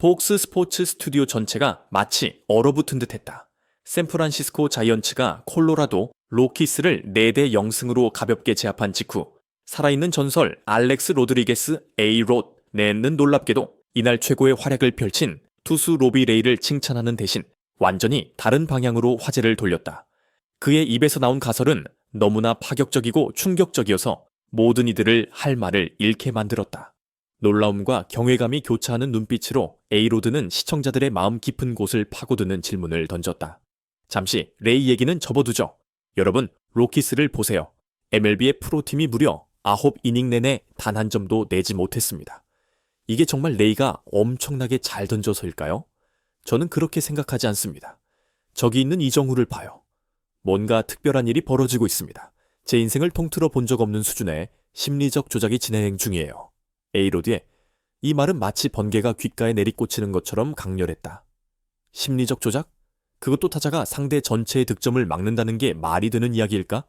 폭스 스포츠 스튜디오 전체가 마치 얼어붙은 듯했다. 샌프란시스코 자이언츠가 콜로라도 로키스를 4대 0승으로 가볍게 제압한 직후 살아있는 전설 알렉스 로드리게스 A-롯 내는 놀랍게도 이날 최고의 활약을 펼친 투수 로비 레이를 칭찬하는 대신 완전히 다른 방향으로 화제를 돌렸다. 그의 입에서 나온 가설은 너무나 파격적이고 충격적이어서 모든 이들을 할 말을 잃게 만들었다. 놀라움과 경외감이 교차하는 눈빛으로 에이로드는 시청자들의 마음 깊은 곳을 파고드는 질문을 던졌다. 잠시 레이 얘기는 접어두죠. 여러분, 로키스를 보세요. MLB의 프로팀이 무려 9이닝 내내 단 한 점도 내지 못했습니다. 이게 정말 레이가 엄청나게 잘 던져서일까요? 저는 그렇게 생각하지 않습니다. 저기 있는 이정후를 봐요. 뭔가 특별한 일이 벌어지고 있습니다. 제 인생을 통틀어 본 적 없는 수준의 심리적 조작이 진행 중이에요. 에이로드의 이 말은 마치 번개가 귓가에 내리꽂히는 것처럼 강렬했다. 심리적 조작? 그것도 타자가 상대 전체의 득점을 막는다는 게 말이 되는 이야기일까?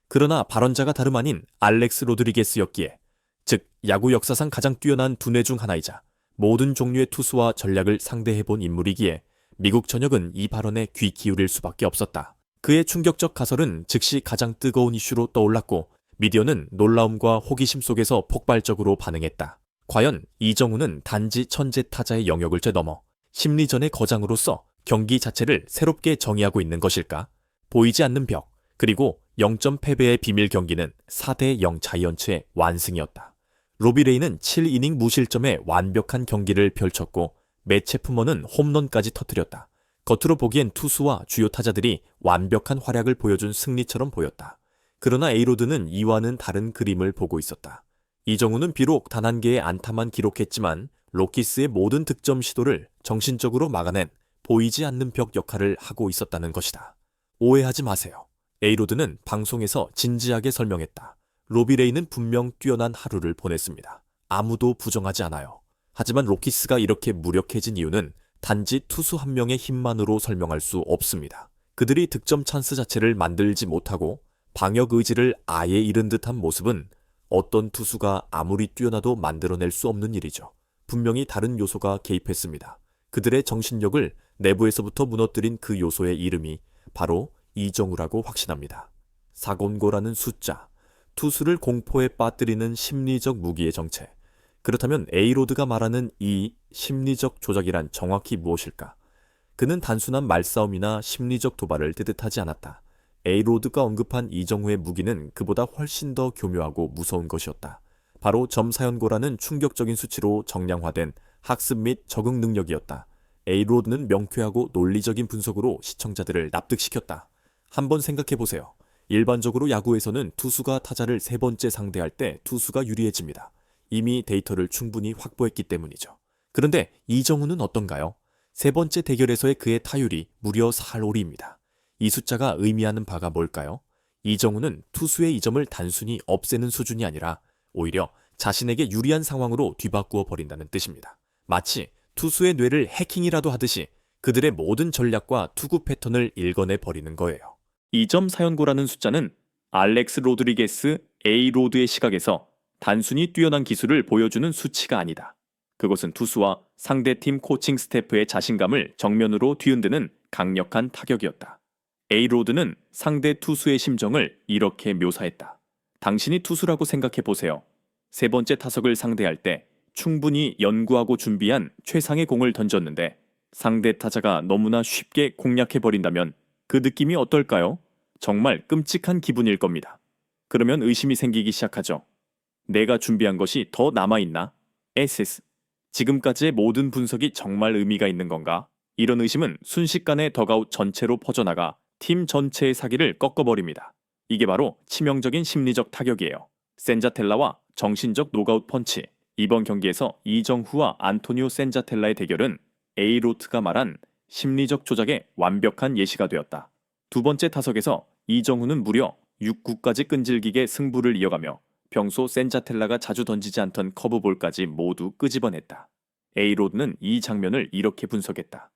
그러나 발언자가 다름 아닌 알렉스 로드리게스였기에, 즉 야구 역사상 가장 뛰어난 두뇌 중 하나이자 모든 종류의 투수와 전략을 상대해본 인물이기에 미국 전역은 이 발언에 귀 기울일 수밖에 없었다. 그의 충격적 가설은 즉시 가장 뜨거운 이슈로 떠올랐고 미디어는 놀라움과 호기심 속에서 폭발적으로 반응했다. 과연 이정후는 단지 천재 타자의 영역을 뛰어넘어 심리전의 거장으로서 경기 자체를 새롭게 정의하고 있는 것일까? 보이지 않는 벽, 그리고 0점 패배의 비밀 경기는 4대 0 자이언츠의 완승이었다. 로비 레이는 7이닝 무실점의 완벽한 경기를 펼쳤고 매체 푸머는 홈런까지 터뜨렸다. 겉으로 보기엔 투수와 주요 타자들이 완벽한 활약을 보여준 승리처럼 보였다. 그러나 에이로드는 이와는 다른 그림을 보고 있었다. 이정후는 비록 단 한 개의 안타만 기록했지만 로키스의 모든 득점 시도를 정신적으로 막아낸 보이지 않는 벽 역할을 하고 있었다는 것이다. 오해하지 마세요. 에이로드는 방송에서 진지하게 설명했다. 로비 레이는 분명 뛰어난 하루를 보냈습니다. 아무도 부정하지 않아요. 하지만 로키스가 이렇게 무력해진 이유는 단지 투수 한 명의 힘만으로 설명할 수 없습니다. 그들이 득점 찬스 자체를 만들지 못하고 방역 의지를 아예 잃은 듯한 모습은 어떤 투수가 아무리 뛰어나도 만들어낼 수 없는 일이죠. 분명히 다른 요소가 개입했습니다. 그들의 정신력을 내부에서부터 무너뜨린 그 요소의 이름이 바로 이정후라고 확신합니다. 사곤고라는 숫자, 투수를 공포에 빠뜨리는 심리적 무기의 정체. 그렇다면 에이로드가 말하는 이 심리적 조작이란 정확히 무엇일까? 그는 단순한 말싸움이나 심리적 도발을 뜻하지 않았다. 에이로드가 언급한 이정후의 무기는 그보다 훨씬 더 교묘하고 무서운 것이었다. 바로 점사연고라는 충격적인 수치로 정량화된 학습 및 적응 능력이었다. 에이로드는 명쾌하고 논리적인 분석으로 시청자들을 납득시켰다. 한번 생각해보세요. 일반적으로 야구에서는 투수가 타자를 3번째 상대할 때 투수가 유리해집니다. 이미 데이터를 충분히 확보했기 때문이죠. 그런데 이정후는 어떤가요? 3번째 대결에서의 그의 타율이 무려 4할올이입니다. 이 숫자가 의미하는 바가 뭘까요? 이정후는 투수의 이 점을 단순히 없애는 수준이 아니라 오히려 자신에게 유리한 상황으로 뒤바꾸어 버린다는 뜻입니다. 마치 투수의 뇌를 해킹이라도 하듯이 그들의 모든 전략과 투구 패턴을 읽어내 버리는 거예요. 2점 사연고라는 숫자는 알렉스 로드리게스 A-로드의 시각에서 단순히 뛰어난 기술을 보여주는 수치가 아니다. 그것은 투수와 상대팀 코칭 스태프의 자신감을 정면으로 뒤흔드는 강력한 타격이었다. A-로드는 상대 투수의 심정을 이렇게 묘사했다. 당신이 투수라고 생각해 보세요. 3번째 타석을 상대할 때 충분히 연구하고 준비한 최상의 공을 던졌는데 상대 타자가 너무나 쉽게 공략해버린다면 그 느낌이 어떨까요? 정말 끔찍한 기분일 겁니다. 그러면 의심이 생기기 시작하죠. 내가 준비한 것이 더 남아있나? 에세스. 지금까지의 모든 분석이 정말 의미가 있는 건가? 이런 의심은 순식간에 더가웃 전체로 퍼져나가 팀 전체의 사기를 꺾어버립니다. 이게 바로 치명적인 심리적 타격이에요. 센자텔라와 정신적 노가웃 펀치. 이번 경기에서 이정후와 안토니오 센자텔라의 대결은 에이로트가 말한 심리적 조작의 완벽한 예시가 되었다. 두 번째 타석에서 이정후는 무려 6구까지 끈질기게 승부를 이어가며 평소 센자텔라가 자주 던지지 않던 커브볼까지 모두 끄집어냈다. 에이로드는 이 장면을 이렇게 분석했다.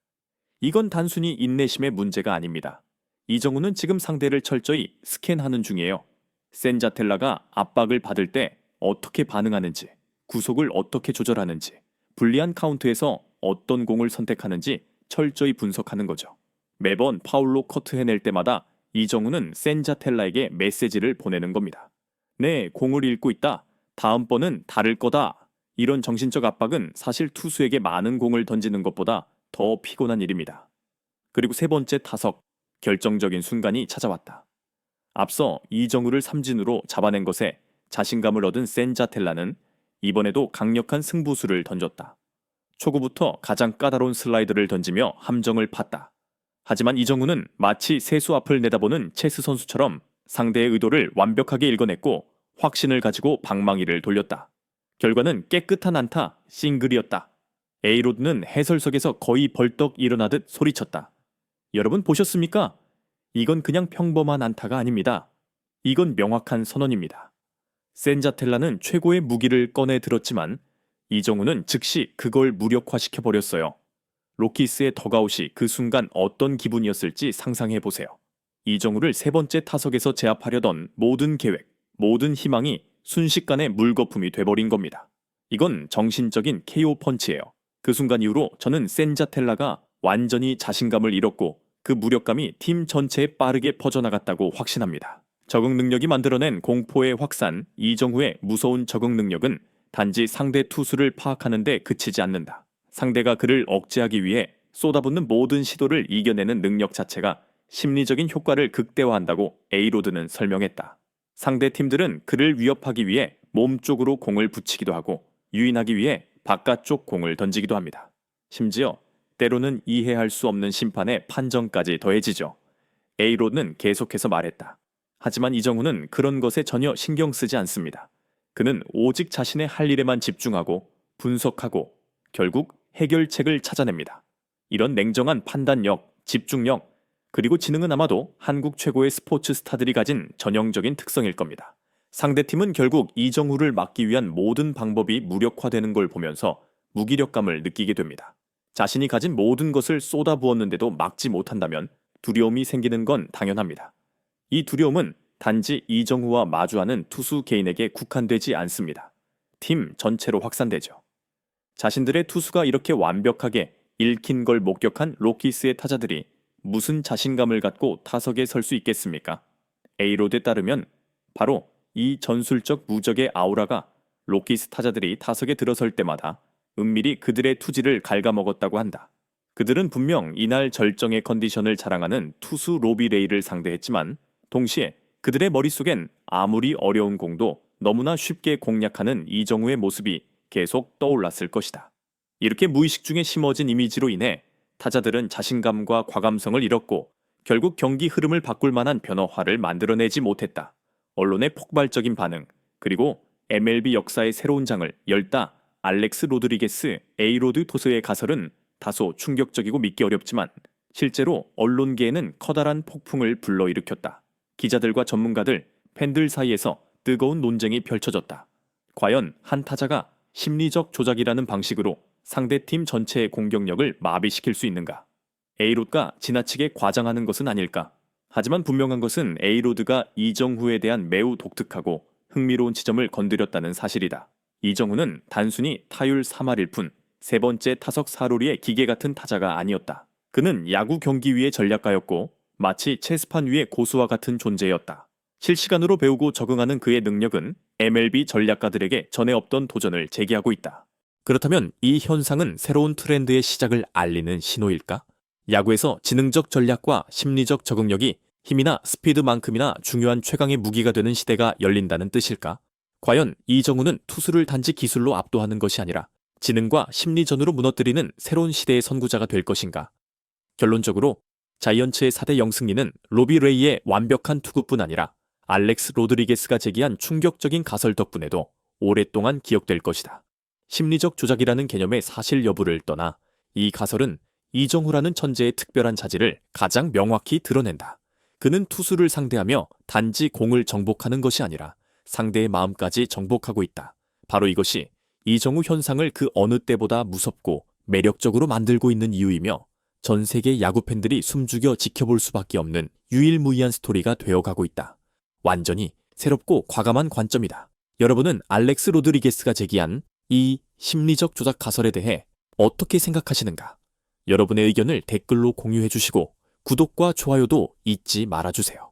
이건 단순히 인내심의 문제가 아닙니다. 이정후는 지금 상대를 철저히 스캔하는 중이에요. 센자텔라가 압박을 받을 때 어떻게 반응하는지, 구속을 어떻게 조절하는지, 불리한 카운트에서 어떤 공을 선택하는지 철저히 분석하는 거죠. 매번 파울로 커트해낼 때마다 이정우는 센자텔라에게 메시지를 보내는 겁니다. 네, 공을 읽고 있다. 다음번은 다를 거다. 이런 정신적 압박은 사실 투수에게 많은 공을 던지는 것보다 더 피곤한 일입니다. 그리고 세 번째 타석, 결정적인 순간이 찾아왔다. 앞서 이정우를 삼진으로 잡아낸 것에 자신감을 얻은 센자텔라는 이번에도 강력한 승부수를 던졌다. 초구부터 가장 까다로운 슬라이드를 던지며 함정을 팠다. 하지만 이정우는 마치 세수 앞을 내다보는 체스 선수처럼 상대의 의도를 완벽하게 읽어냈고 확신을 가지고 방망이를 돌렸다. 결과는 깨끗한 안타, 싱글이었다. A로드는 해설석에서 거의 벌떡 일어나듯 소리쳤다. 여러분 보셨습니까? 이건 그냥 평범한 안타가 아닙니다. 이건 명확한 선언입니다. 센자텔라는 최고의 무기를 꺼내 들었지만 이정우는 즉시 그걸 무력화시켜버렸어요. 로키스의 덕아웃이 그 순간 어떤 기분이었을지 상상해보세요. 이정우를 세 번째 타석에서 제압하려던 모든 계획, 모든 희망이 순식간에 물거품이 돼버린 겁니다. 이건 정신적인 KO 펀치예요. 그 순간 이후로 저는 센자텔라가 완전히 자신감을 잃었고 그 무력감이 팀 전체에 빠르게 퍼져나갔다고 확신합니다. 적응 능력이 만들어낸 공포의 확산, 이정우의 무서운 적응 능력은 단지 상대 투수를 파악하는 데 그치지 않는다. 상대가 그를 억제하기 위해 쏟아붓는 모든 시도를 이겨내는 능력 자체가 심리적인 효과를 극대화한다고 A로드는 설명했다. 상대 팀들은 그를 위협하기 위해 몸쪽으로 공을 붙이기도 하고 유인하기 위해 바깥쪽 공을 던지기도 합니다. 심지어 때로는 이해할 수 없는 심판의 판정까지 더해지죠. A로드는 계속해서 말했다. 하지만 이정우는 그런 것에 전혀 신경 쓰지 않습니다. 그는 오직 자신의 할 일에만 집중하고 분석하고 결국 해결책을 찾아냅니다. 이런 냉정한 판단력, 집중력, 그리고 지능은 아마도 한국 최고의 스포츠 스타들이 가진 전형적인 특성일 겁니다. 상대팀은 결국 이정우를 막기 위한 모든 방법이 무력화되는 걸 보면서 무기력감을 느끼게 됩니다. 자신이 가진 모든 것을 쏟아부었는데도 막지 못한다면 두려움이 생기는 건 당연합니다. 이 두려움은 단지 이정우와 마주하는 투수 개인에게 국한되지 않습니다. 팀 전체로 확산되죠. 자신들의 투수가 이렇게 완벽하게 읽힌 걸 목격한 로키스의 타자들이 무슨 자신감을 갖고 타석에 설 수 있겠습니까? A로드에 따르면 바로 이 전술적 무적의 아우라가 로키스 타자들이 타석에 들어설 때마다 은밀히 그들의 투지를 갉아먹었다고 한다. 그들은 분명 이날 절정의 컨디션을 자랑하는 투수 로비 레이를 상대했지만 동시에 그들의 머릿속엔 아무리 어려운 공도 너무나 쉽게 공략하는 이정우의 모습이 계속 떠올랐을 것이다. 이렇게 무의식 중에 심어진 이미지로 인해 타자들은 자신감과 과감성을 잃었고 결국 경기 흐름을 바꿀 만한 변화화를 만들어내지 못했다. 언론의 폭발적인 반응, 그리고 MLB 역사의 새로운 장을 열다 알렉스 로드리게스 A로드 투수의 가설은 다소 충격적이고 믿기 어렵지만 실제로 언론계에는 커다란 폭풍을 불러일으켰다. 기자들과 전문가들, 팬들 사이에서 뜨거운 논쟁이 펼쳐졌다. 과연 한 타자가 심리적 조작이라는 방식으로 상대팀 전체의 공격력을 마비시킬 수 있는가? A로드가 지나치게 과장하는 것은 아닐까? 하지만 분명한 것은 A로드가 이정후에 대한 매우 독특하고 흥미로운 지점을 건드렸다는 사실이다. 이정후는 단순히 타율 3할일 뿐 세 번째 타석 사로리의 기계 같은 타자가 아니었다. 그는 야구 경기 위의 전략가였고 마치 체스판 위의 고수와 같은 존재였다. 실시간으로 배우고 적응하는 그의 능력은 MLB 전략가들에게 전에 없던 도전을 제기하고 있다. 그렇다면 이 현상은 새로운 트렌드의 시작을 알리는 신호일까? 야구에서 지능적 전략과 심리적 적응력이 힘이나 스피드만큼이나 중요한 최강의 무기가 되는 시대가 열린다는 뜻일까? 과연 이정우는 투수를 단지 기술로 압도하는 것이 아니라 지능과 심리전으로 무너뜨리는 새로운 시대의 선구자가 될 것인가? 결론적으로 자이언츠의 4대 0승리는 로비 레이의 완벽한 투구뿐 아니라 알렉스 로드리게스가 제기한 충격적인 가설 덕분에도 오랫동안 기억될 것이다. 심리적 조작이라는 개념의 사실 여부를 떠나 이 가설은 이정후라는 천재의 특별한 자질을 가장 명확히 드러낸다. 그는 투수를 상대하며 단지 공을 정복하는 것이 아니라 상대의 마음까지 정복하고 있다. 바로 이것이 이정후 현상을 그 어느 때보다 무섭고 매력적으로 만들고 있는 이유이며 전 세계 야구 팬들이 숨죽여 지켜볼 수밖에 없는 유일무이한 스토리가 되어가고 있다. 완전히 새롭고 과감한 관점이다. 여러분은 알렉스 로드리게스가 제기한 이 심리적 조작 가설에 대해 어떻게 생각하시는가? 여러분의 의견을 댓글로 공유해 주시고 구독과 좋아요도 잊지 말아 주세요.